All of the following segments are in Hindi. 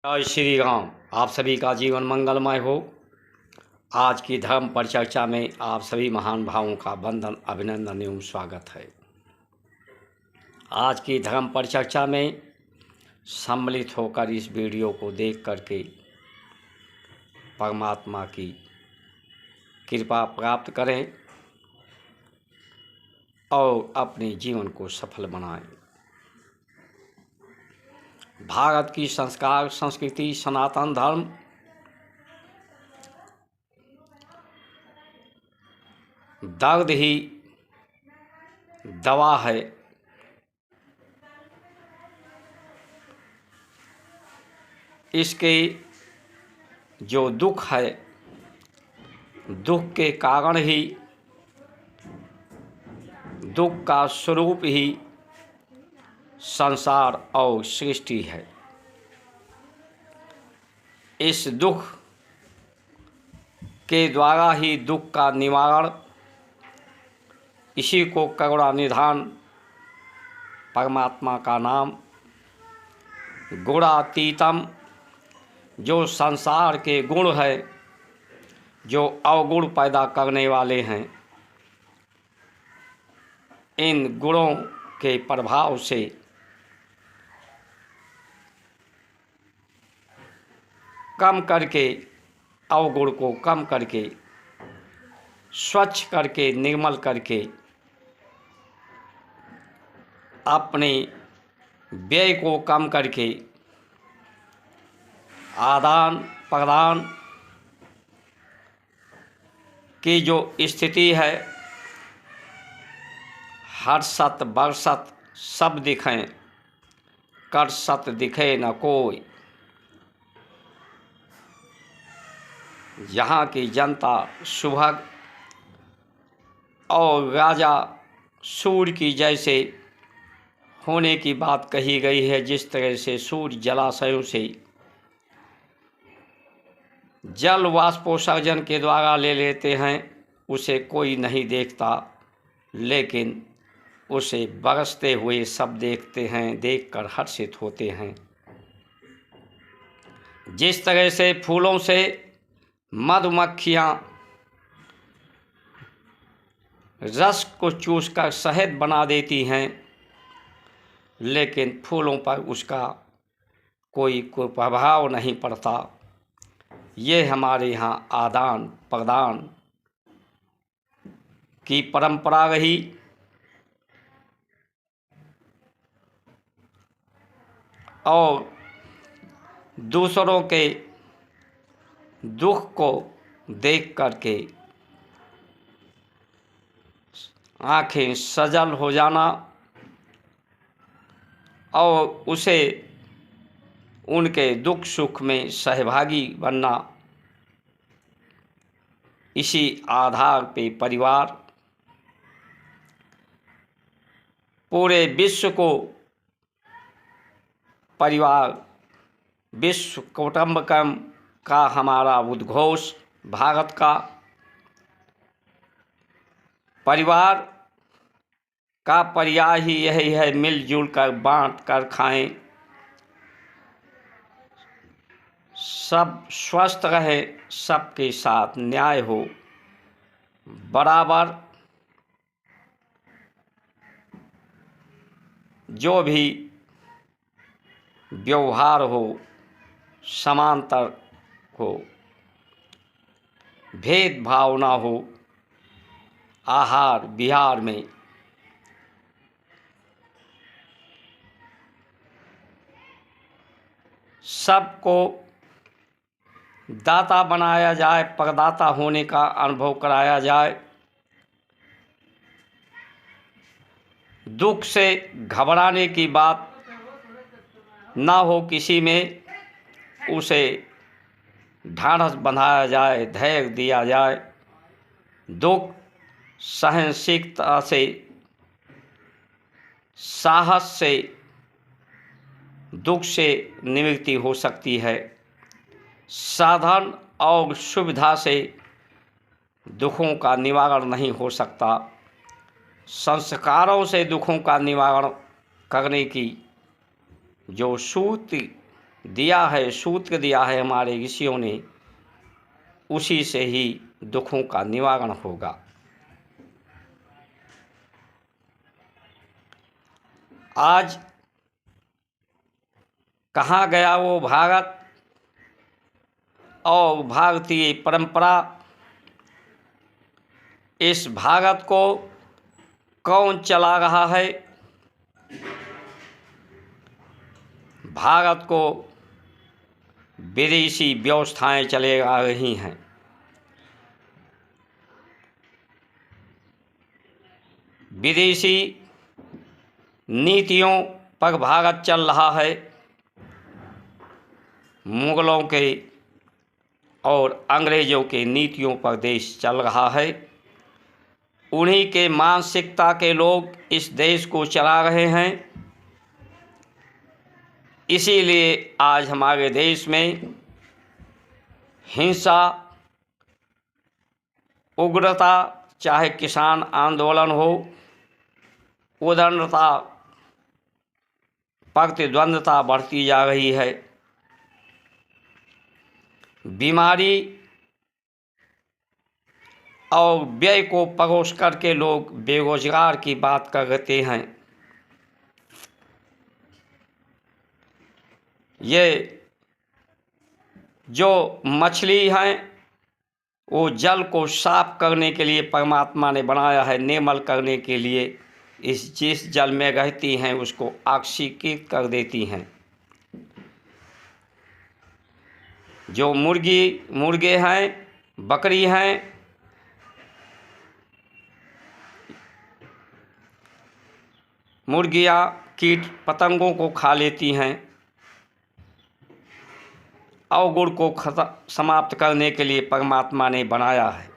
जय श्री राम। आप सभी का जीवन मंगलमय हो। आज की धर्म परिचर्चा में आप सभी महान भावों का वंदन, अभिनंदन एवं स्वागत है। आज की धर्म परिचर्चा में सम्मिलित होकर इस वीडियो को देख करके परमात्मा की कृपा प्राप्त करें और अपने जीवन को सफल बनाएं। भारत की संस्कार, संस्कृति, सनातन धर्म दर्द ही दवा है। इसके जो दुख है, दुख के कारण ही, दुख का स्वरूप ही संसार और सृष्टि है। इस दुख के द्वारा ही दुख का निवारण, इसी को करुणा निधान परमात्मा का नाम गुणातीतम, जो संसार के गुण है, जो अवगुण पैदा करने वाले हैं, इन गुणों के प्रभाव से कम करके, अवगुण को कम करके, स्वच्छ करके, निर्मल करके अपने व्यय को कम करके आदान प्रदान की जो स्थिति है, हर्षत बरसत सब दिखें, करसत दिखे न कोई। यहाँ की जनता सुभग और राजा सूर्य की जैसे होने की बात कही गई है। जिस तरह से सूर्य जलाशयों से जल वाष्पोत्सर्जन के द्वारा ले लेते हैं, उसे कोई नहीं देखता, लेकिन उसे बरसते हुए सब देखते हैं, देखकर हर्षित होते हैं। जिस तरह से फूलों से मधुमक्खियाँ रस को चूसकर शहद बना देती हैं, लेकिन फूलों पर उसका कोई प्रभाव नहीं पड़ता। ये हमारे यहाँ आदान प्रदान की परंपरा रही। और दूसरों के दुख को देख करके आँखें सजल हो जाना और उसे उनके दुख सुख में सहभागी बनना, इसी आधार पे परिवार पूरे विश्व को, परिवार विश्व कुटुंबकम का हमारा उद्घोष, भारत का परिवार का पर्याय ही यही है, मिलजुल कर बांट कर खाएं, सब स्वस्थ रहे, सबके साथ न्याय हो, बराबर जो भी व्यवहार हो, समांतर हो, भेदभाव ना हो, आहार विहार में सबको दाता बनाया जाए, प्रदाता होने का अनुभव कराया जाए। दुख से घबराने की बात ना हो किसी में, उसे ढाढ़स बंधाया जाए, धैर्य दिया जाए। दुख सहनशीलता से, साहस से दुख से निवृत्ति हो सकती है। साधन और सुविधा से दुखों का निवारण नहीं हो सकता। संस्कारों से दुखों का निवारण करने की जो सूत्र दिया है, सूत्र दिया है हमारे ऋषियों ने, उसी से ही दुखों का निवारण होगा। आज कहाँ गया वो भारत और भारतीय परंपरा? इस भारत को कौन चला रहा है? भारत को विदेशी व्यवस्थाएं चले आ रही हैं। विदेशी नीतियों पर भारत चल रहा है। मुगलों के और अंग्रेज़ों के नीतियों पर देश चल रहा है। उन्हीं के मानसिकता के लोग इस देश को चला रहे हैं। इसीलिए आज हमारे देश में हिंसा, उग्रता, चाहे किसान आंदोलन हो, उदंडता, प्रतिद्वंद्वता बढ़ती जा रही है। बीमारी और व्यय को परोस करके लोग बेरोजगार की बात करते हैं। ये जो मछली हैं वो जल को साफ करने के लिए परमात्मा ने बनाया है, निर्मल करने के लिए। जिस जल में रहती हैं उसको ऑक्सीकृत कर देती हैं। जो मुर्गे हैं, बकरी हैं, मुर्गियाँ कीट पतंगों को खा लेती हैं। अवगुण को समाप्त करने के लिए परमात्मा ने बनाया है।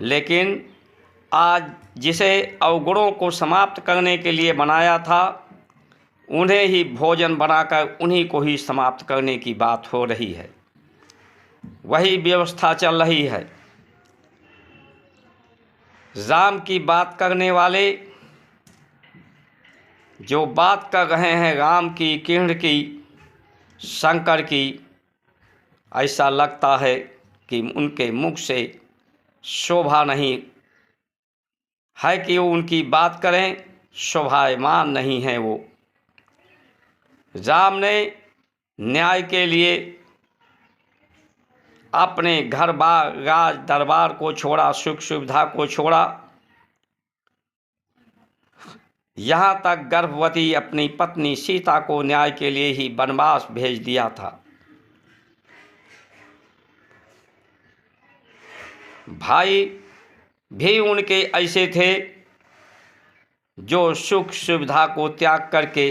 लेकिन आज जिसे अवगुणों को समाप्त करने के लिए बनाया था, उन्हें ही भोजन बनाकर उन्हीं को ही समाप्त करने की बात हो रही है। वही व्यवस्था चल रही है। राम की बात करने वाले जो बात कर रहे हैं राम की, कृष्ण की, शंकर की, ऐसा लगता है कि उनके मुख से शोभा नहीं है कि वो उनकी बात करें, शोभायमान नहीं है वो। राम ने न्याय के लिए अपने घर बार राज दरबार को छोड़ा, सुख सुविधा को छोड़ा, यहाँ तक गर्भवती अपनी पत्नी सीता को न्याय के लिए ही वनवास भेज दिया था। भाई भी उनके ऐसे थे जो सुख सुविधा को त्याग करके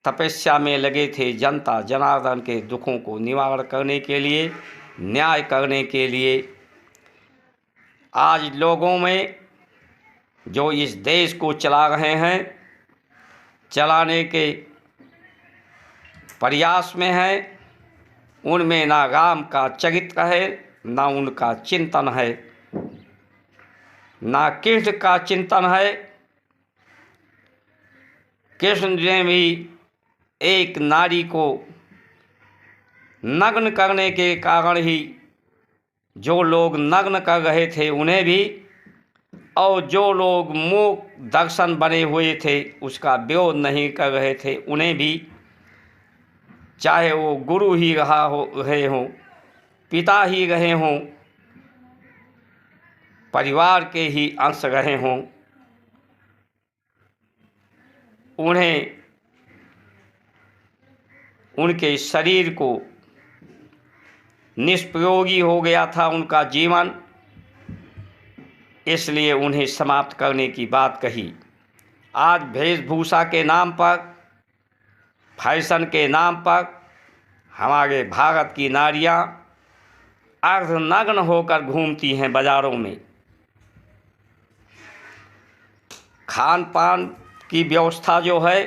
तपस्या में लगे थे, जनता जनार्दन के दुखों को निवारण करने के लिए, न्याय करने के लिए। आज लोगों में जो इस देश को चला रहे हैं, चलाने के प्रयास में हैं, उनमें ना राम का चरित्र है, ना उनका चिंतन है, ना कृष्ण का चिंतन है। कृष्ण ने भी एक नारी को नग्न करने के कारण ही जो लोग नग्न कर रहे थे उन्हें भी, और जो लोग मूक दर्शन बने हुए थे उसका विरोध नहीं कर रहे थे उन्हें भी, चाहे वो गुरु ही रहे हों, पिता ही रहे हों, परिवार के ही अंश रहे हों, उन्हें उनके शरीर को निष्प्रयोगी हो गया था उनका जीवन, इसलिए उन्हें समाप्त करने की बात कही। आज वेशभूषा के नाम पर, फैशन के नाम पर हमारे भारत की नारियां अर्धनग्न होकर घूमती हैं बाज़ारों में। खान पान की व्यवस्था जो है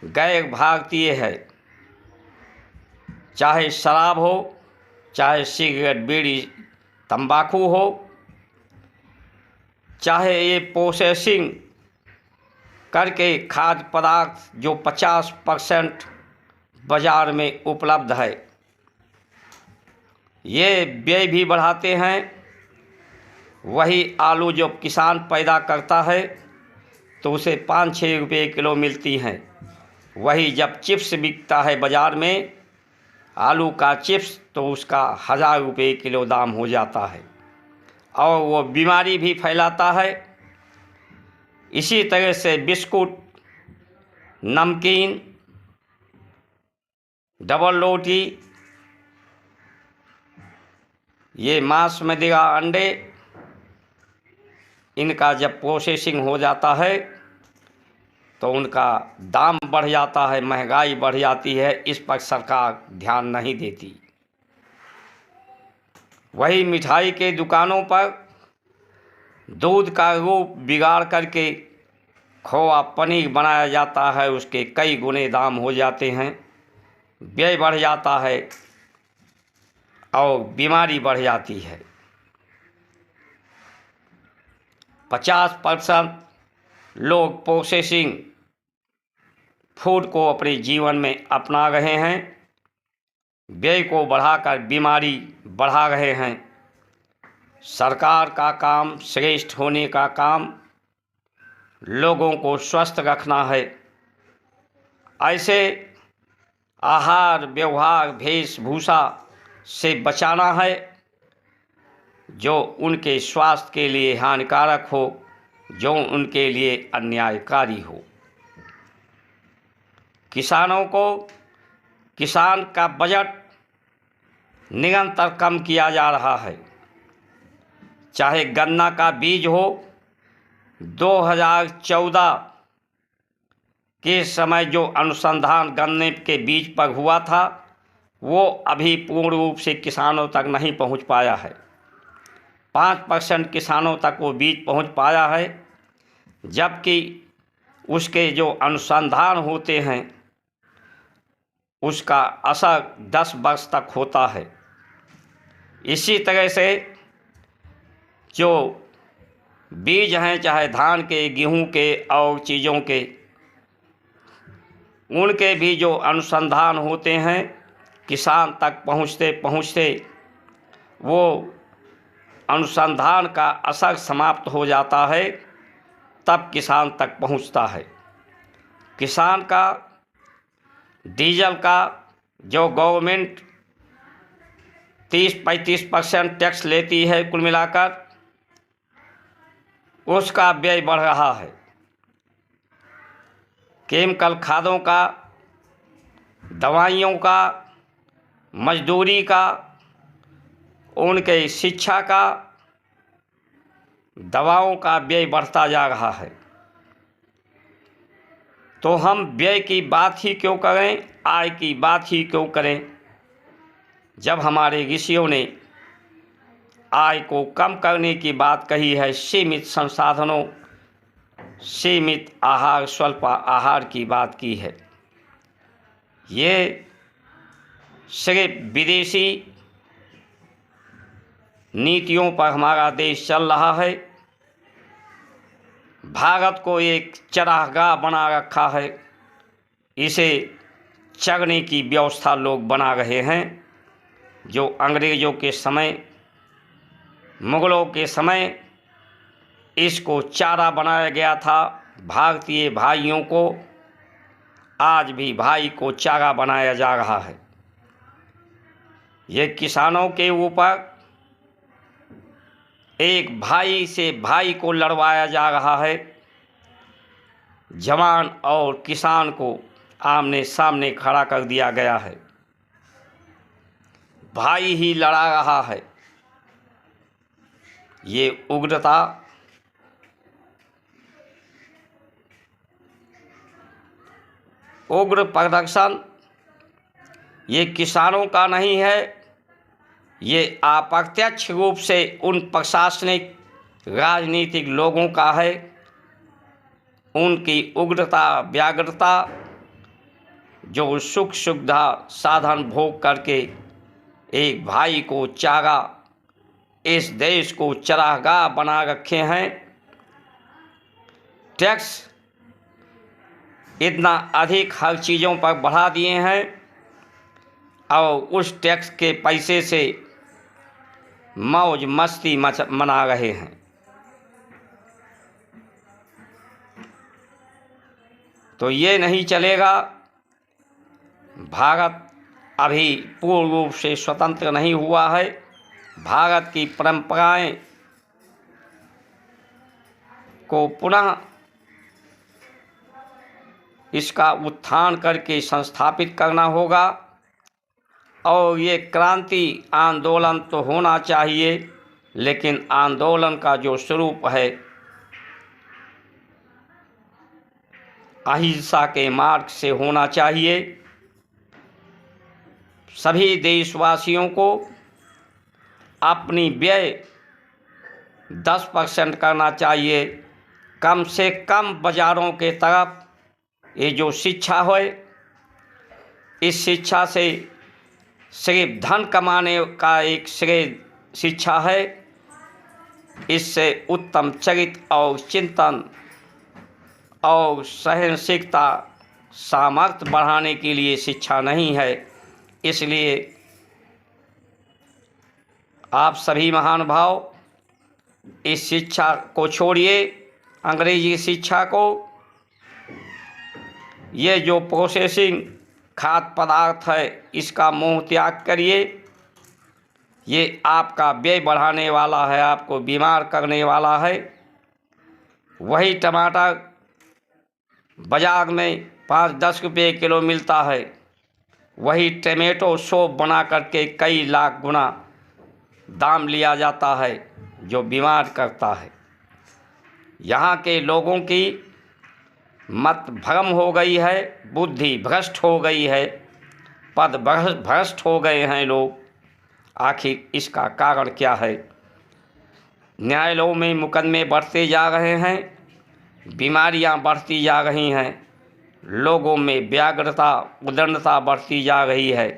गैर भारतीय है। चाहे शराब हो, चाहे सिगरेट, बीड़ी, तंबाकू हो, चाहे ये प्रोसेसिंग करके खाद्य पदार्थ जो 50% बाज़ार में उपलब्ध है। ये व्यय भी बढ़ाते हैं। वही आलू जो किसान पैदा करता है तो उसे 5-6 रुपये किलो मिलती हैं। वही जब चिप्स बिकता है बाज़ार में, आलू का चिप्स, तो उसका 1000 रुपये किलो दाम हो जाता है और वो बीमारी भी फैलाता है। इसी तरह से बिस्कुट, नमकीन, डबल रोटी, ये मांस, मदिरा, अंडे, इनका जब प्रोसेसिंग हो जाता है तो उनका दाम बढ़ जाता है, महंगाई बढ़ जाती है। इस पर सरकार ध्यान नहीं देती। वही मिठाई के दुकानों पर दूध का रूप बिगाड़ करके खोआ, पनीर बनाया जाता है। उसके कई गुने दाम हो जाते हैं, व्यय बढ़ जाता है और बीमारी बढ़ जाती है। 50% लोग प्रोसेसिंग फूड को अपने जीवन में अपना रहे हैं, व्यय को बढ़ाकर बीमारी बढ़ा रहे हैं। सरकार का काम, श्रेष्ठ होने का काम, लोगों को स्वस्थ रखना है। ऐसे आहार, व्यवहार, वेशभूषा से बचाना है जो उनके स्वास्थ्य के लिए हानिकारक हो, जो उनके लिए अन्यायकारी हो। किसानों को, किसान का बजट निरंतर कम किया जा रहा है। चाहे गन्ना का बीज हो, 2014 के समय जो अनुसंधान गन्ने के बीज पर हुआ था वो अभी पूर्ण रूप से किसानों तक नहीं पहुंच पाया है। 5% किसानों तक वो बीज पहुंच पाया है, जबकि उसके जो अनुसंधान होते हैं उसका असर 10 वर्ष तक होता है। इसी तरह से जो बीज हैं, चाहे धान के, गेहूं के और चीज़ों के, उनके भी जो अनुसंधान होते हैं किसान तक पहुँचते पहुँचते वो अनुसंधान का असर समाप्त हो जाता है, तब किसान तक पहुँचता है। किसान का डीजल का जो गवर्नमेंट 30-35% टैक्स लेती है, कुल मिलाकर उसका व्यय बढ़ रहा है। केमिकल खादों का, दवाइयों का, मजदूरी का, उनके शिक्षा का, दवाओं का व्यय बढ़ता जा रहा है। तो हम व्यय की बात ही क्यों करें, आय की बात ही क्यों करें, जब हमारे ऋषियों ने आय को कम करने की बात कही है। सीमित संसाधनों, सीमित आहार, स्वल्प आहार की बात की है। ये सिर्फ विदेशी नीतियों पर हमारा देश चल रहा है। भारत को एक चरागाह बना रखा है, इसे चरने की व्यवस्था लोग बना रहे हैं। जो अंग्रेज़ों के समय, मुग़लों के समय इसको चारा बनाया गया था भारतीय भाइयों को, आज भी भाई को चारा बनाया जा रहा है। ये किसानों के ऊपर एक भाई से भाई को लड़वाया जा रहा है। जवान और किसान को आमने सामने खड़ा कर दिया गया है। भाई ही लड़ा रहा है। ये उग्रता, उग्र प्रदर्शन ये किसानों का नहीं है, ये अप्रत्यक्ष रूप से उन प्रशासनिक राजनीतिक लोगों का है। उनकी उग्रता, व्याग्रता, जो सुख सुविधा साधन भोग करके एक भाई को चारा, इस देश को चरागाह बना रखे हैं। टैक्स इतना अधिक हर चीज़ों पर बढ़ा दिए हैं और उस टैक्स के पैसे से मौज मस्ती मना रहे हैं। तो ये नहीं चलेगा। भारत अभी पूर्ण रूप से स्वतंत्र नहीं हुआ है। भारत की परंपराएं को पुनः इसका उत्थान करके संस्थापित करना होगा। और ये क्रांति आंदोलन तो होना चाहिए, लेकिन आंदोलन का जो स्वरूप है अहिंसा के मार्ग से होना चाहिए। सभी देशवासियों को अपनी व्यय 10% करना चाहिए। कम से कम बाज़ारों के तरफ ये जो शिक्षा है, इस शिक्षा से सिर्फ धन कमाने का एक श्रेय शिक्षा है। इससे उत्तम चरित्र और चिंतन और सहनशीलता सामर्थ्य बढ़ाने के लिए शिक्षा नहीं है। इसलिए आप सभी महानुभाव इस शिक्षा को छोड़िए, अंग्रेजी शिक्षा को। ये जो प्रोसेसिंग खाद्य पदार्थ है इसका मोह त्याग करिए। ये आपका व्यय बढ़ाने वाला है, आपको बीमार करने वाला है। वही टमाटर बाजार में 5-10 रुपये किलो मिलता है, वही टमेटो सॉस बना करके कई लाख गुना दाम लिया जाता है, जो बीमार करता है। यहाँ के लोगों की मत भ्रम हो गई है, बुद्धि भ्रष्ट हो गई है, पद भ्रष्ट हो गए हैं लोग। आखिर इसका कारण क्या है? न्यायालयों में मुकदमे बढ़ते जा रहे हैं, बीमारियां बढ़ती जा रही हैं, लोगों में व्याग्रता उदंडता बढ़ती जा रही है,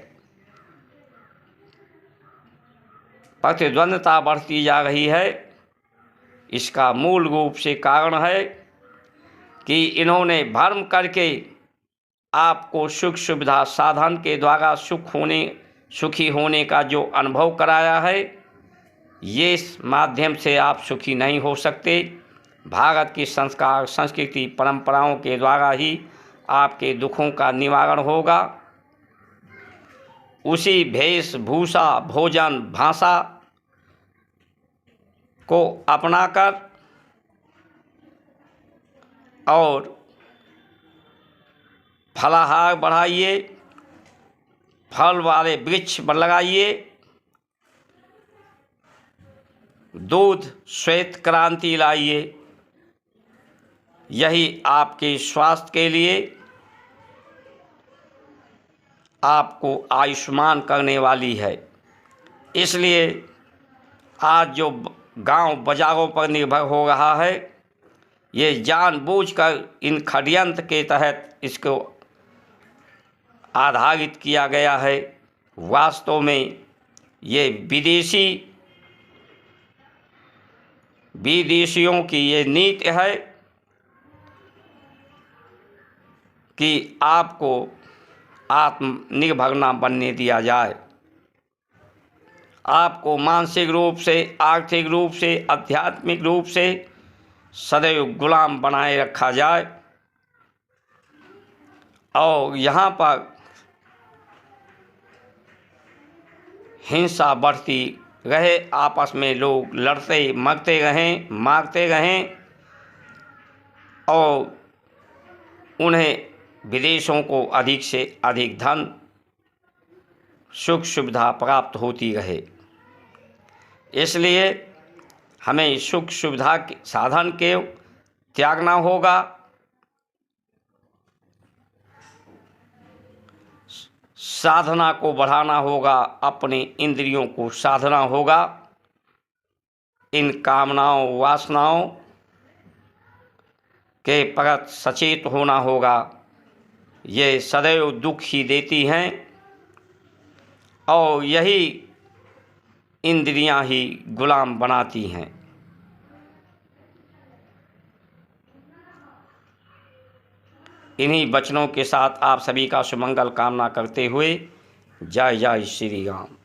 प्रतिद्वंद्विता बढ़ती जा रही है। इसका मूल रूप से कारण है कि इन्होंने भ्रम करके आपको सुख सुविधा साधन के द्वारा सुखी होने का जो अनुभव कराया है, ये इस माध्यम से आप सुखी नहीं हो सकते। भारत की संस्कार संस्कृति परंपराओं के द्वारा ही आपके दुखों का निवारण होगा। उसी वेशभूषा भोजन भाषा को अपनाकर और फलाहार बढ़ाइए, फल वाले वृक्ष लगाइए, दूध श्वेत क्रांति लाइए। यही आपके स्वास्थ्य के लिए आपको आयुष्मान करने वाली है। इसलिए आज जो गांव बाजारों पर निर्भर हो रहा है, ये जानबूझकर इन षड्यंत्र के तहत इसको आधारित किया गया है। वास्तव में ये विदेशियों की ये नीति है कि आपको आत्मनिर्भर ना बनने दिया जाए, आपको मानसिक रूप से, आर्थिक रूप से, आध्यात्मिक रूप से सदैव गुलाम बनाए रखा जाए। और यहाँ पर हिंसा बढ़ती रहे, आपस में लोग लड़ते मरते रहें, मारते रहें, और उन्हें विदेशों को अधिक से अधिक धन सुख सुविधा प्राप्त होती रहे। इसलिए हमें सुख सुविधा के साधन के त्यागना होगा। साधना को बढ़ाना होगा, अपने इंद्रियों को साधना होगा। इन कामनाओं वासनाओं के प्रति सचेत होना होगा। ये सदैव दुख ही देती हैं और यही इंद्रियां ही गुलाम बनाती हैं। इन्हीं वचनों के साथ आप सभी का सुमंगल कामना करते हुए जय जय श्री राम।